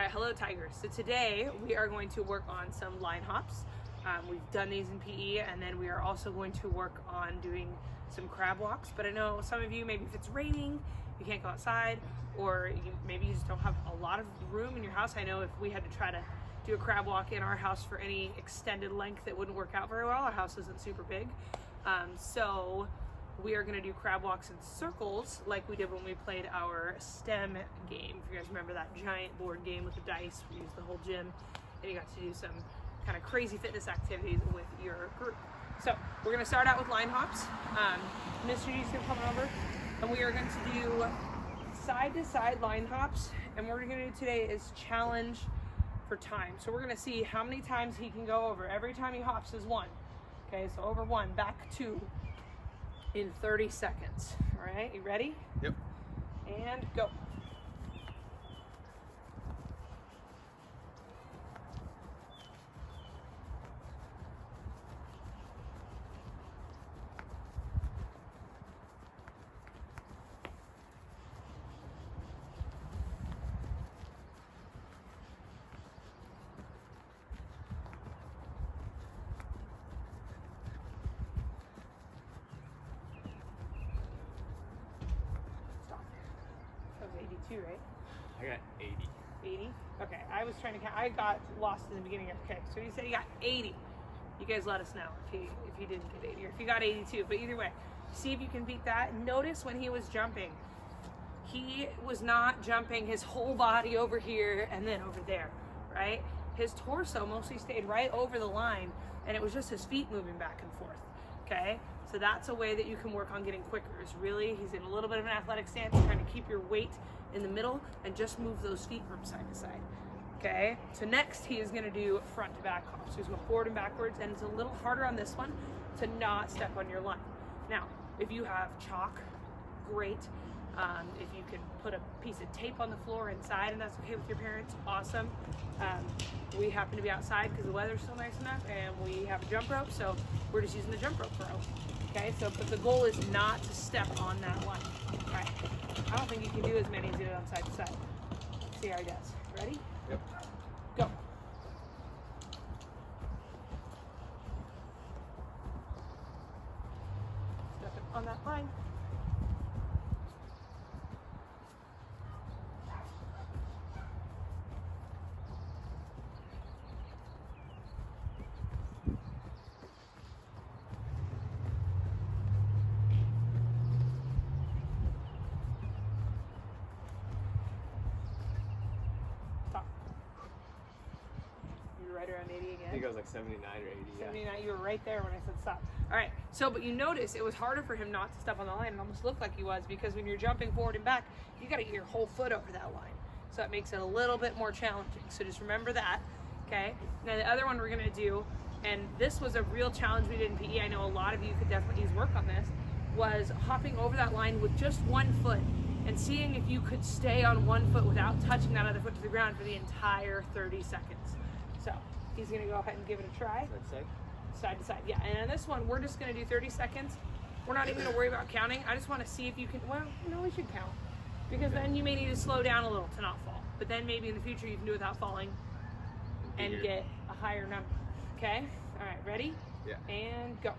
right, hello Tigers. So today we are going to work on some line hops. We've done these in PE, and then we are also going to work on doing some crab walks. But I know some of you, maybe if it's raining, you can't go outside, or maybe you just don't have a lot of room in your house. I know if we had to try to do a crab walk in our house for any extended length, it wouldn't work out very well. Our house isn't super big. So we are going to do crab walks in circles like we did when we played our STEM game. If you guys remember that giant board game with the dice, we used the whole gym, and you got to do some kind of crazy fitness activities with your group. So we're going to start out with line hops. Mr. G's going to come over, and we are going to do side-to-side line hops, and what we're going to do today is challenge for time. So we're going to see how many times he can go over. Every time he hops is one. Okay, so over one, back two in 30 seconds. All right, you ready? Yep. And go. That was 82, right? I got 80. 80? Okay, I was trying to count. I got lost in the beginning. Okay, so you said you got 80. You guys let us know if you didn't get 80 or if you got 82. But either way, see if you can beat that. Notice when he was jumping, he was not jumping his whole body over here and then over there, right? His torso mostly stayed right over the line, and it was just his feet moving back and forth, okay? So that's a way that you can work on getting quicker, is really, he's in a little bit of an athletic stance, trying to keep your weight in the middle and just move those feet from side to side, okay? So next he is gonna do front to back hops. So he's going forward and backwards, and it's a little harder on this one to not step on your line. Now, if you have chalk, great. If you can put a piece of tape on the floor inside and that's okay with your parents, awesome. We happen to be outside because the weather's still nice enough, and we have a jump rope, so we're just using the jump rope for rope. Okay, so but the goal is not to step on that line. All right, I don't think you can do as many as you do on side to side. Let's see how he does. Ready? Yep. Go. Step on that line. Right around 80 again. I think I was like 79 or 80. 79, you were right there when I said stop. All right, so but you notice it was harder for him not to step on the line. It almost looked like he was, because when you're jumping forward and back, you got to get your whole foot over that line. So that makes it a little bit more challenging. So just remember that, okay? Now the other one we're gonna do, and this was a real challenge we did in PE, I know a lot of you could definitely use work on this, was hopping over that line with just one foot and seeing if you could stay on one foot without touching that other foot to the ground for the entire 30 seconds. So he's gonna go ahead and give it a try. Side to side, yeah. And on this one, we're just gonna do 30 seconds. We're not even gonna worry about counting. I just wanna see if you can, well, no, we should count. Because then you may need to slow down a little to not fall. But then maybe in the future you can do it without falling and get a higher number, okay? All right, ready? Yeah. And go.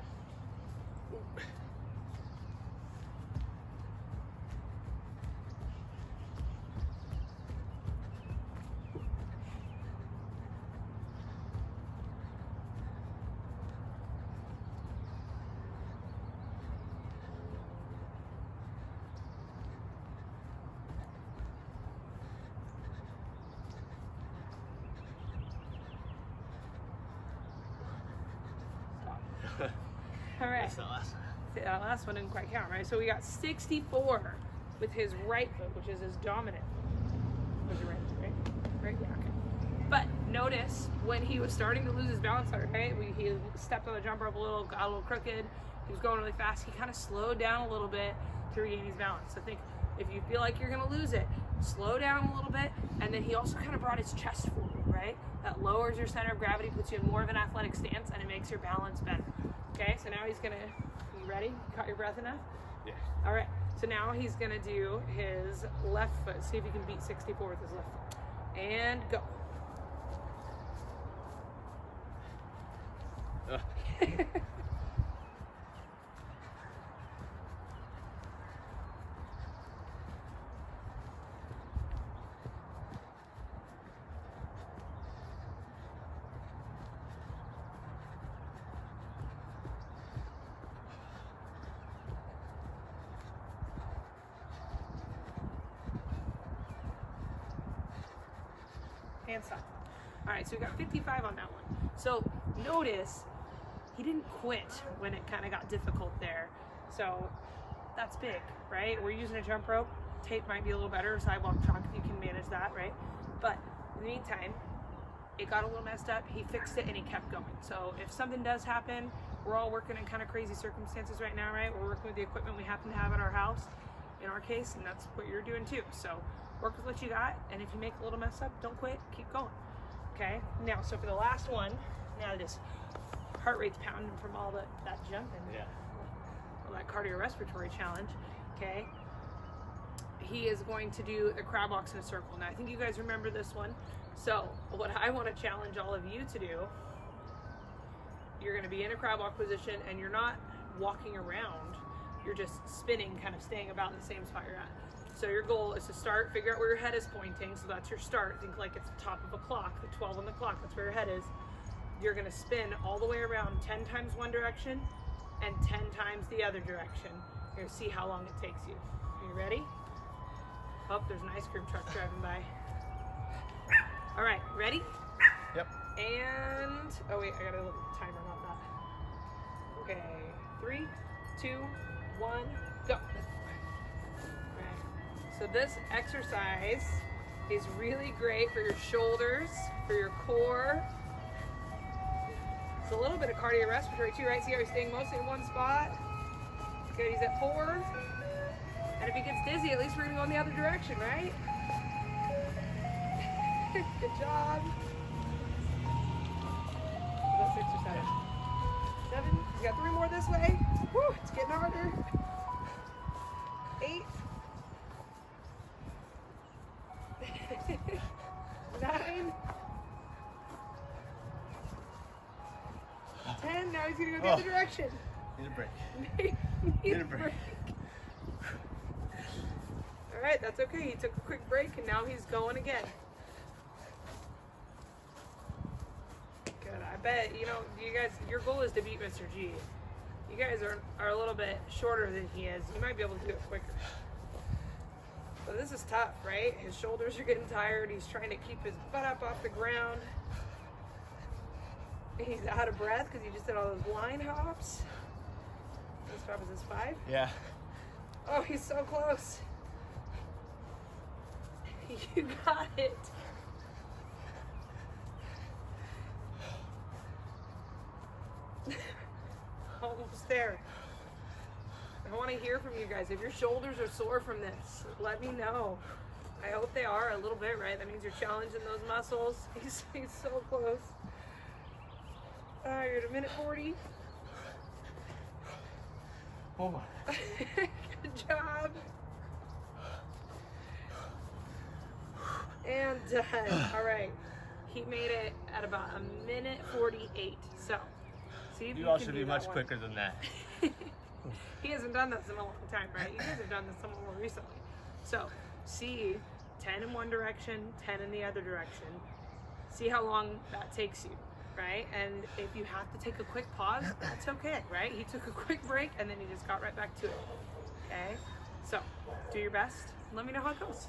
All right. That's the last one. That last one didn't quite count, right? So we got 64 with his right foot, which is his dominant. Was your right foot, right? Right? Yeah, okay. But notice when he was starting to lose his balance, right? He stepped on the jump rope a little, got a little crooked. He was going really fast. He kind of slowed down a little bit to regain his balance. So think if you feel like you're going to lose it, slow down a little bit. And then he also kind of brought his chest forward, right? That lowers your center of gravity, puts you in more of an athletic stance, and it makes your balance better. Okay, so now he's gonna, you ready? Caught your breath enough? Yeah. All right, so now he's gonna do his left foot. See if he can beat 64 with his left foot. And go. And stop. All right, so we got 55 on that one. So notice he didn't quit when it kind of got difficult there. So that's big, right? We're using a jump rope. Tape might be a little better, sidewalk chalk if you can manage that, right? But in the meantime, it got a little messed up. He fixed it and he kept going. So if something does happen, we're all working in kind of crazy circumstances right now, right? We're working with the equipment we happen to have at our house, in our case, and that's what you're doing too. So work with what you got, and if you make a little mess up, don't quit, keep going. Okay, now, so for the last one, now this heart rate's pounding from all that jumping. Yeah. All that cardiorespiratory challenge, okay? He is going to do the crab walks in a circle. Now, I think you guys remember this one. So what I want to challenge all of you to do, you're gonna be in a crab walk position and you're not walking around, you're just spinning, kind of staying about in the same spot you're at. So your goal is to start, figure out where your head is pointing, so that's your start. Think like it's the top of a clock, the 12 on the clock, that's where your head is. You're gonna spin all the way around 10 times one direction and 10 times the other direction. You're gonna see how long it takes you. Are you ready? Oh, there's an ice cream truck driving by. All right, ready? Yep. And, oh wait, I got a little timer on that. Okay, 3, 2, 1, go. So this exercise is really great for your shoulders, for your core. It's a little bit of cardiorespiratory too, right? See how he's staying mostly in one spot? Good, he's at 4. And if he gets dizzy, at least we're gonna go in the other direction, right? Good job. Is that 6 or 7? 7, we got 3 more this way. Woo, it's getting harder. 8. 9, 10. Now he's gonna go the other direction. Need a break. Need a break. All right, that's okay. He took a quick break and now he's going again. Good. I bet you guys. Your goal is to beat Mr. G. You guys are a little bit shorter than he is. You might be able to do it quicker. But this is tough, right? His shoulders are getting tired. He's trying to keep his butt up off the ground. He's out of breath because he just did all those line hops. This probably is 5. Yeah. Oh, he's so close. You got it. Almost there. I want to hear from you guys. If your shoulders are sore from this, let me know. I hope they are a little bit, right? That means you're challenging those muscles. He's so close. You're at 1:40. Oh my. Good job. And done. All right. He made it at about 1:48. So, see if You you all can should do be that much one. quicker than that. He hasn't done this in a long time, right? You guys have done this somewhat more recently. So, see 10 in one direction, 10 in the other direction. See how long that takes you, right? And if you have to take a quick pause, that's okay, right? He took a quick break and then he just got right back to it. Okay? So, do your best. Let me know how it goes.